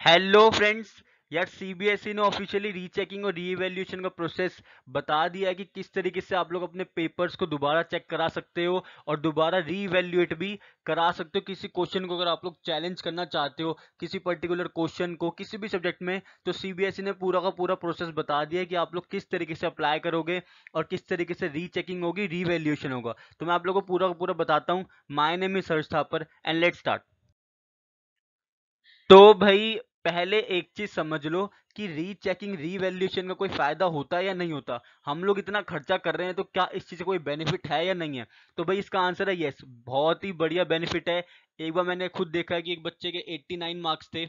Hello friends. यार CBSE ने officially rechecking और रीइवैल्यूएशन का प्रोसेस बता दिया है कि किस तरीके से आप लोग अपने पेपर्स को दोबारा चेक करा सकते हो और दोबारा रीइवैल्यूएट भी करा सकते हो। किसी क्वेश्चन को अगर आप लोग चैलेंज करना चाहते हो, किसी पर्टिकुलर क्वेश्चन को किसी भी सब्जेक्ट में, तो सीबीएसई ने पूरा का पूरा प्रोसेस बता दिया है कि आप लोग किस तरीके से अप्लाई करोगे और किस तरीके से रीचेकिंग होगी, रीवैल्यूएशन होगा। तो मैं आप लोगों को पूरा का पूरा बताता हूँ। My name is Harsh Thapar and let's start. तो भाई पहले एक चीज समझ लो कि रीचेकिंग रीवैल्यूएशन का कोई फायदा होता है या नहीं होता। हम लोग इतना खर्चा कर रहे हैं तो क्या इस चीज से कोई बेनिफिट है या नहीं है? तो भाई इसका आंसर है यस, बहुत ही बढ़िया बेनिफिट है। एक बार मैंने खुद देखा है कि एक बच्चे के 89 मार्क्स थे।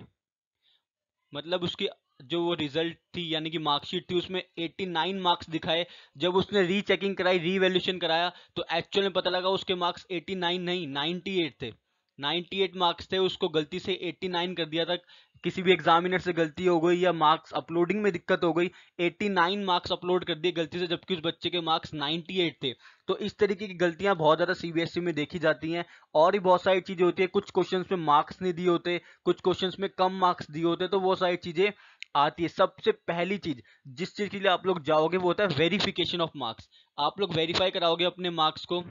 मतलब उसकी जो वो रिजल्ट थी यानी कि मार्कशीट थी उसमें 89 मार्क्स दिखाए। जब उसने रीचेकिंग कराई, रीवैल्यूएशन कराया, तो एक्चुअल में पता लगा उसके मार्क्स 89 नहीं 98 थे। 98 मार्क्स थे, उसको गलती से 89 कर दिया था। किसी भी एग्जामिनर से गलती हो गई या मार्क्स अपलोडिंग में दिक्कत हो गई, 89 मार्क्स अपलोड कर दिए गलती से, जबकि उस बच्चे के मार्क्स 98 थे। तो इस तरीके की गलतियां बहुत ज्यादा सीबीएसई में देखी जाती हैं। और भी बहुत सारी चीजें होती है, कुछ क्वेश्चंस में मार्क्स नहीं दिए होते, कुछ क्वेश्चंस में कम मार्क्स दिए होते, तो वो सारी चीजें आती है। सबसे पहली चीज जिस चीज के लिए आप लोग जाओगे वो होता है वेरिफिकेशन ऑफ मार्क्स। आप लोग वेरीफाई कराओगे अपने मार्क्स को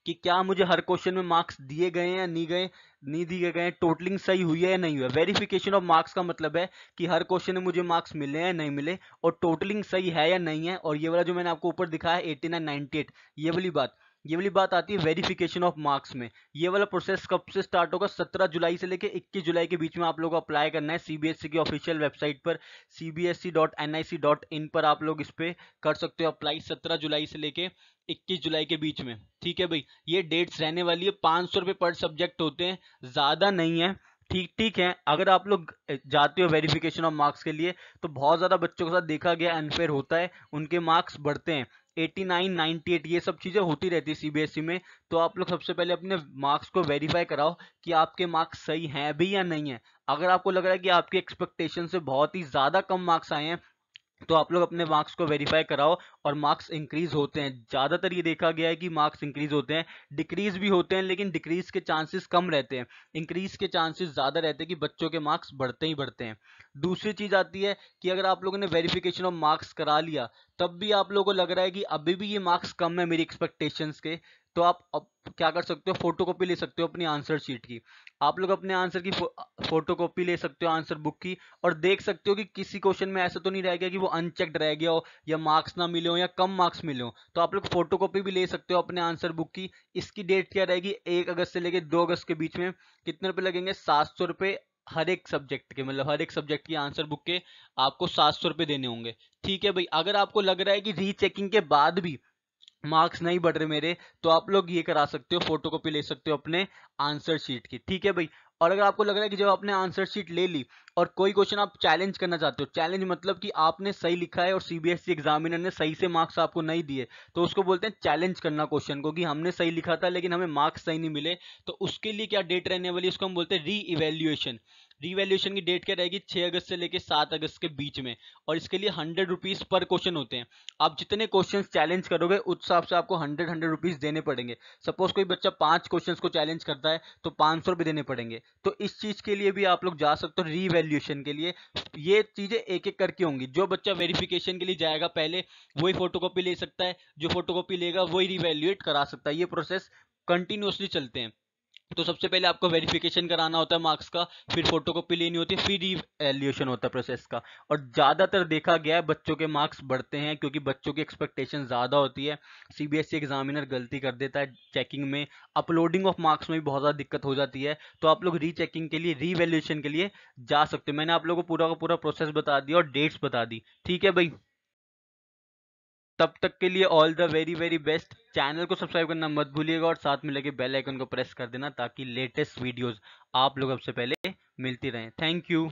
कि क्या मुझे हर क्वेश्चन में मार्क्स दिए गए हैं या नहीं दिए गए हैं, टोटलिंग सही हुई है या नहीं हुई है। वेरिफिकेशन ऑफ मार्क्स का मतलब है कि हर क्वेश्चन में मुझे मार्क्स मिले हैं या नहीं मिले, और टोटलिंग सही है या नहीं है। और ये वाला जो मैंने आपको ऊपर दिखाया है 89 98, ये वाली बात आती है वेरिफिकेशन ऑफ मार्क्स में। ये वाला प्रोसेस कब से स्टार्ट होगा? 17 जुलाई से लेकर 21 जुलाई के बीच में आप लोगों को अप्लाई करना है सीबीएसई की ऑफिशियल वेबसाइट पर। cbsc.nic.in पर आप लोग इस पे कर सकते हो अप्लाई, 17 जुलाई से लेके 21 जुलाई के बीच में। ठीक है भाई, ये डेट्स रहने वाली है। 500 रुपये पर सब्जेक्ट होते हैं, ज्यादा नहीं है। ठीक ठीक है। अगर आप लोग जाते हो वेरिफिकेशन ऑफ मार्क्स के लिए, तो बहुत ज्यादा बच्चों के साथ देखा गया अनफेयर होता है, उनके मार्क्स बढ़ते हैं। 89 98 ये सब चीजें होती रहती है सीबीएसई में। तो आप लोग सबसे पहले अपने मार्क्स को वेरीफाई कराओ कि आपके मार्क्स सही हैं भी या नहीं है। अगर आपको लग रहा है कि आपकी एक्सपेक्टेशन से बहुत ही ज्यादा कम मार्क्स आए हैं, तो आप लोग अपने मार्क्स को वेरीफाई कराओ। और मार्क्स इंक्रीज होते हैं, ज्यादातर ये देखा गया है कि मार्क्स इंक्रीज होते हैं। डिक्रीज भी होते हैं, लेकिन डिक्रीज के चांसेस कम रहते हैं, इंक्रीज के चांसेस ज्यादा रहते हैं कि बच्चों के मार्क्स बढ़ते ही बढ़ते हैं। दूसरी चीज आती है कि अगर आप लोगों ने वेरिफिकेशन ऑफ मार्क्स करा लिया, तब भी आप लोगों को लग रहा है कि अभी भी ये मार्क्स कम है मेरी एक्सपेक्टेशंस के, तो आप अब क्या कर सकते हो, फोटोकॉपी ले सकते हो अपनी आंसर शीट की। आप लोग अपने आंसर की फोटोकॉपी ले सकते हो आंसर बुक की, और देख सकते हो कि किसी क्वेश्चन में ऐसा तो नहीं रह गया कि वो अनचेक्ड रह गया हो, या मार्क्स ना मिले हो, या कम मार्क्स मिले हो। तो आप लोग फोटोकॉपी भी ले सकते हो अपने आंसर बुक की। इसकी डेट क्या रहेगी? 1 अगस्त से लेकर 2 अगस्त के बीच में। कितने रुपए लगेंगे? 700 रुपए हर एक सब्जेक्ट के, मतलब हर एक सब्जेक्ट की आंसर बुक के आपको 700 रुपए देने होंगे। ठीक है भाई, अगर आपको लग रहा है कि रीचेकिंग के बाद भी मार्क्स नहीं बढ़ रहे मेरे, तो आप लोग ये करा सकते हो, फोटोकॉपी ले सकते हो अपने आंसर शीट की। ठीक है भाई। और अगर आपको लग रहा है कि जब आपने आंसर शीट ले ली और कोई क्वेश्चन आप चैलेंज करना चाहते हो, चैलेंज मतलब कि आपने सही लिखा है और सीबीएसई एग्जामिनर ने सही से मार्क्स आपको नहीं दिए, तो उसको बोलते हैं चैलेंज करना क्वेश्चन को, कि हमने सही लिखा था लेकिन हमें मार्क्स सही नहीं मिले। तो उसके लिए क्या डेट रहने वाली है? उसको हम बोलते हैं री इवेल्युएशन। रीवैल्यूएशन की डेट क्या रहेगी? 6 अगस्त से लेकर 7 अगस्त के बीच में। और इसके लिए 100 रुपीज पर क्वेश्चन होते हैं। आप जितने क्वेश्चंस चैलेंज करोगे उस हिसाब से आपको 100 रुपीज देने पड़ेंगे। सपोज कोई बच्चा 5 क्वेश्चंस को चैलेंज करता है तो 500 रुपये देने पड़ेंगे। तो इस चीज के लिए भी आप लोग जा सकते हो रीवैल्यूएशन के लिए। ये चीजें एक एक करके होंगी। जो बच्चा वेरिफिकेशन के लिए जाएगा पहले, वही फोटोकॉपी ले सकता है, जो फोटोकॉपी लेगा वही रिवैल्यूएट करा सकता है। ये प्रोसेस कंटिन्यूअसली चलते हैं। तो सबसे पहले आपको वेरिफिकेशन कराना होता है मार्क्स का, फिर फोटोकॉपी लेनी होती है, फिर रिवैल्यूएशन होता है प्रोसेस का। और ज्यादातर देखा गया है बच्चों के मार्क्स बढ़ते हैं, क्योंकि बच्चों की एक्सपेक्टेशन ज्यादा होती है। सीबीएसई एग्जामिनर गलती कर देता है चेकिंग में, अपलोडिंग ऑफ मार्क्स में भी बहुत ज्यादा दिक्कत हो जाती है। तो आप लोग रीचेकिंग के लिए, रीवैल्यूएशन के लिए जा सकते हो। मैंने आप लोगों को पूरा का पूरा प्रोसेस बता दिया और डेट्स बता दी। ठीक है भाई, तब तक के लिए all the very very best. Channel को सब्सक्राइब करना मत भूलिएगा और साथ में लगे बेल आइकन को प्रेस कर देना, ताकि लेटेस्ट वीडियोस आप लोग सबसे पहले मिलती रहें। Thank you.